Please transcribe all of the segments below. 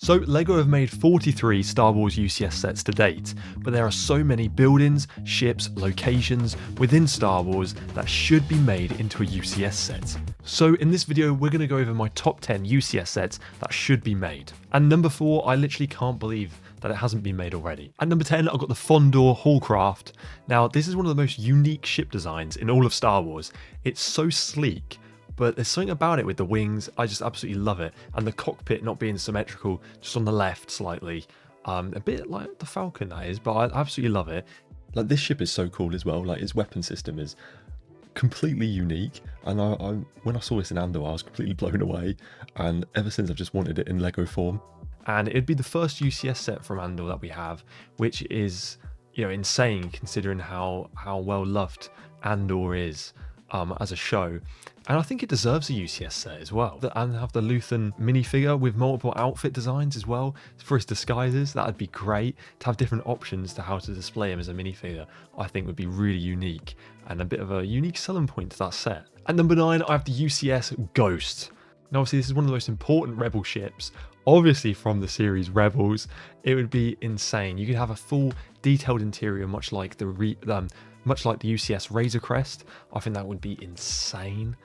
So LEGO have made 43 Star Wars UCS sets to date, but there are so many buildings, ships, locations within Star Wars that should be made into a UCS set. So in this video we're going to go over my top 10 UCS sets that should be made. And number 4, I literally can't believe that it hasn't been made already. At number 10 I've got the Fondor Hallcraft. Now this is one of the most unique ship designs in all of Star Wars. It's so sleek, but there's something about it with the wings, I just absolutely love it. And the cockpit not being symmetrical, just on the left slightly. A bit like the Falcon that is, but I absolutely love it. Like, this ship is so cool as well. Like, its weapon system is completely unique. And when I saw this in Andor, I was completely blown away. And ever since, I've just wanted it in LEGO form. And it'd be the first UCS set from Andor that we have, which is, you know, insane considering how well loved Andor is as a show. And I think it deserves a UCS set as well. And have the Luthen minifigure with multiple outfit designs as well for his disguises. That'd be great. To have different options to how to display him as a minifigure, I think would be really unique and a bit of a unique selling point to that set. At number 9, I have the UCS Ghost. Now obviously this is one of the most important Rebel ships, obviously from the series Rebels. It would be insane. You could have a full detailed interior much like the UCS Razor Crest. I think that would be insane.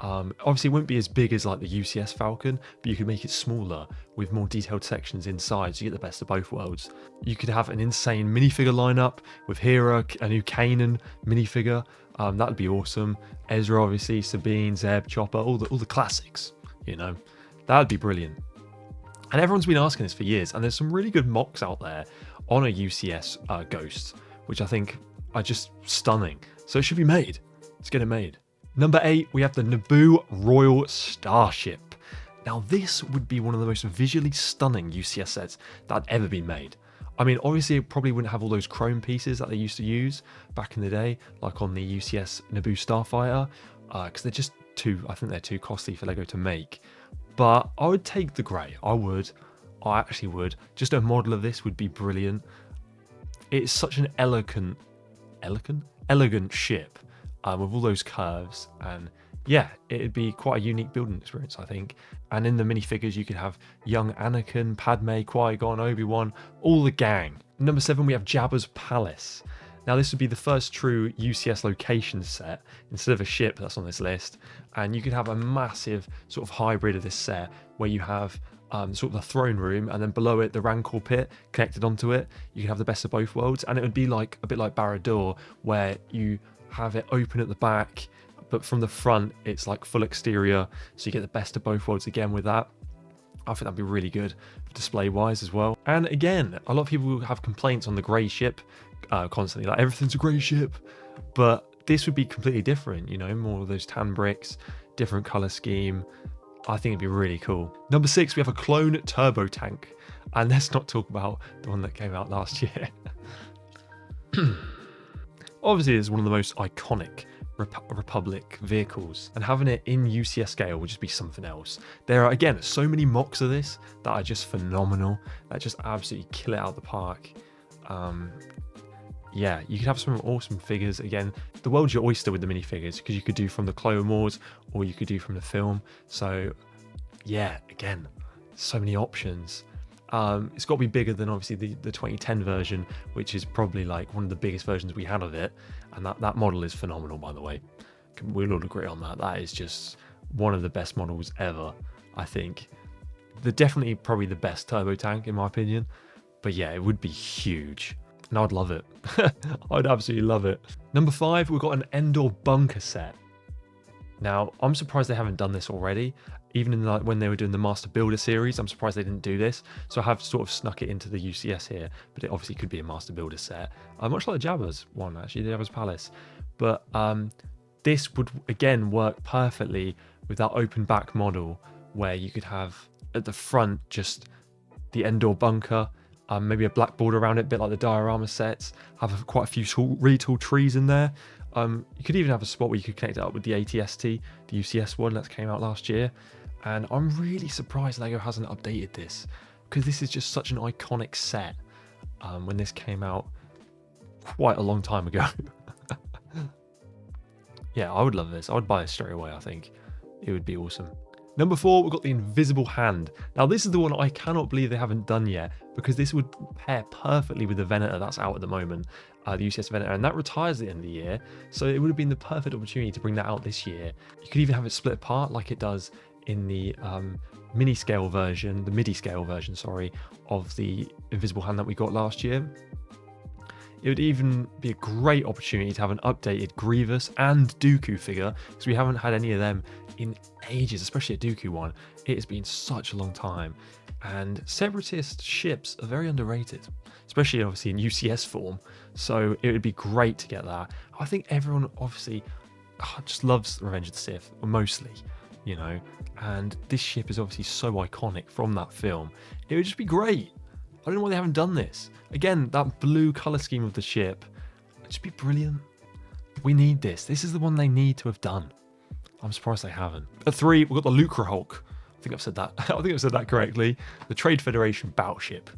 Obviously it wouldn't be as big as like the UCS Falcon, but you could make it smaller with more detailed sections inside, so you get the best of both worlds. You could have an insane minifigure lineup with Hera, a new Kanan minifigure. That'd be awesome. Ezra, obviously, Sabine, Zeb, Chopper, all the classics. You know, that'd be brilliant. And everyone's been asking this for years, and there's some really good mocks out there on a UCS Ghost, which I think are just stunning. So it should be made. Let's get it made. Number 8, we have the Naboo Royal Starship. Now this would be one of the most visually stunning UCS sets that had ever been made. I mean, obviously it probably wouldn't have all those chrome pieces that they used to use back in the day, like on the UCS Naboo Starfighter, because they're just I think they're too costly for LEGO to make. But I would take the grey. I actually would. Just a model of this would be brilliant. It's such an elegant ship. With all those curves, and yeah, it'd be quite a unique building experience, I think. And in the minifigures you could have young Anakin, Padme, Qui-Gon, Obi-Wan, all the gang. Number 7, we have Jabba's Palace. Now this would be the first true UCS location set instead of a ship that's on this list, and you could have a massive sort of hybrid of this set where you have sort of the throne room, and then below it the Rancor pit connected onto it. You can have the best of both worlds, and it would be like a bit like Barad-dûr, where you have it open at the back, but from the front it's like full exterior, so you get the best of both worlds again with that. I think that'd be really good display wise as well. And again, a lot of people have complaints on the grey ship constantly, like everything's a grey ship, but this would be completely different, you know, more of those tan bricks, different color scheme. I think it'd be really cool. Number 6, we have a clone turbo tank, and let's not talk about the one that came out last year. Obviously, it's one of the most iconic Republic vehicles, and having it in UCS scale would just be something else. There are, again, so many mocks of this that are just phenomenal, that just absolutely kill it out of the park. Yeah, you could have some awesome figures. Again, the world's your oyster with the minifigures, because you could do from the Clone Wars, or you could do from the film. So, yeah, again, so many options. It's got to be bigger than obviously the 2010 version, which is probably like one of the biggest versions we had of it, and that model is phenomenal, by the way. We'll all agree on that. That is just one of the best models ever, I think. They're definitely probably the best turbo tank in my opinion, but yeah, it would be huge, and I'd love it. I'd absolutely love it. Number 5, we've got an Endor bunker set. Now, I'm surprised they haven't done this already. Even in when they were doing the Master Builder series, I'm surprised they didn't do this. So I have sort of snuck it into the UCS here, but it obviously could be a Master Builder set. Much like the Jabba's one, actually, the Jabba's Palace. But this would, again, work perfectly with that open back model, where you could have at the front just the Endor bunker, maybe a black border around it, a bit like the diorama sets, have quite a few really tall trees in there. You could even have a spot where you could connect it up with the ATST, the UCS one that came out last year. And I'm really surprised LEGO hasn't updated this, because this is just such an iconic set when this came out quite a long time ago. Yeah, I would love this. I would buy it straight away, I think. It would be awesome. Number 4, we've got the Invisible Hand. Now, this is the one I cannot believe they haven't done yet, because this would pair perfectly with the Venator that's out at the moment, the UCS Venator, and that retires at the end of the year, so it would have been the perfect opportunity to bring that out this year. You could even have it split apart like it does in the MIDI scale version, sorry, of the Invisible Hand that we got last year. It would even be a great opportunity to have an updated Grievous and Dooku figure, because we haven't had any of them in ages, especially a Dooku one. It has been such a long time. And Separatist ships are very underrated, especially obviously in UCS form. So it would be great to get that. I think everyone obviously just loves Revenge of the Sith, mostly, you know. And this ship is obviously so iconic from that film. It would just be great. I don't know why they haven't done this. Again, that blue colour scheme of the ship, it'd just be brilliant. We need this. This is the one they need to have done. I'm surprised they haven't. At 3, we've got the Lucre Hulk. I think I've said that. I think I've said that correctly. The Trade Federation battleship.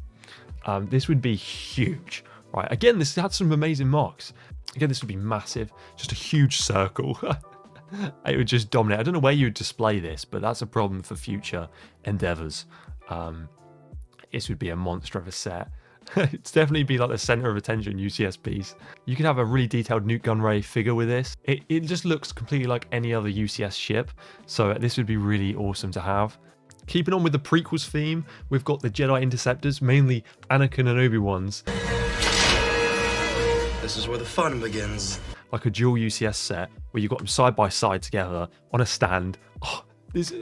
This would be huge. Right, again, this had some amazing marks. Again, this would be massive. Just a huge circle. It would just dominate. I don't know where you would display this, but that's a problem for future endeavours. This would be a monster of a set. It's definitely be like the center of attention UCS piece. You could have a really detailed Nuke Gunray figure with this. It just looks completely like any other UCS ship, so this would be really awesome to have. Keeping on with the prequels theme, we've got the Jedi Interceptors, mainly Anakin and Obi-Wan's. This is where the fun begins. Like a dual UCS set where you've got them side by side together on a stand.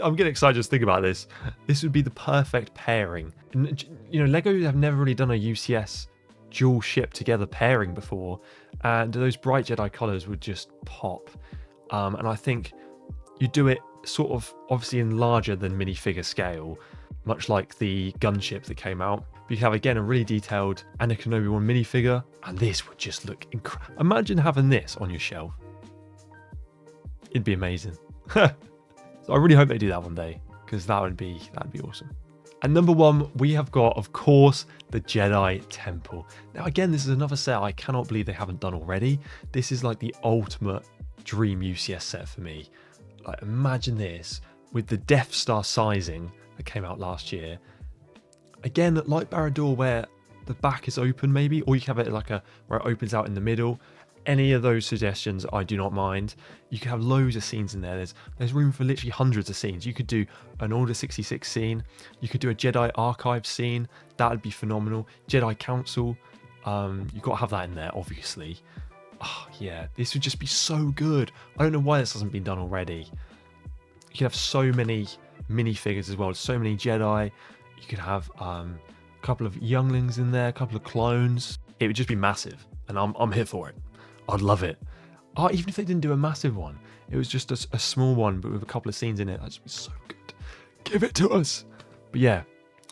I'm getting excited just thinking about this. This would be the perfect pairing. And, you know, Lego have never really done a UCS dual ship together pairing before, and those bright Jedi colours would just pop. And I think you do it sort of obviously in larger than minifigure scale, much like the gunship that came out. But you have again a really detailed Anakin Obi-Wan minifigure, and this would just look incredible. Imagine having this on your shelf. It'd be amazing. So I really hope they do that one day, because that'd be awesome. And number 1, we have got, of course, the Jedi Temple. Now again, this is another set I cannot believe they haven't done already. This is like the ultimate dream UCS set for me. Like, imagine this with the Death Star sizing that came out last year. Again, like Barad-dûr, where the back is open maybe, or you can have it like where it opens out in the middle. Any of those suggestions, I do not mind. You could have loads of scenes in there. There's room for literally hundreds of scenes. You could do an Order 66 scene. You could do a Jedi Archive scene. That would be phenomenal. Jedi Council. You've got to have that in there, obviously. Oh, yeah, this would just be so good. I don't know why this hasn't been done already. You could have so many minifigures as well. So many Jedi. You could have a couple of younglings in there, a couple of clones. It would just be massive, and I'm here for it. I'd love it. Oh, even if they didn't do a massive one, it was just a small one, but with a couple of scenes in it, that'd just be so good. Give it to us. But yeah,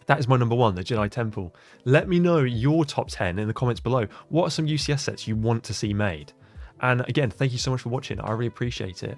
that is my number 1, the Jedi Temple. Let me know your top 10 in the comments below. What are some UCS sets you want to see made? And again, thank you so much for watching. I really appreciate it.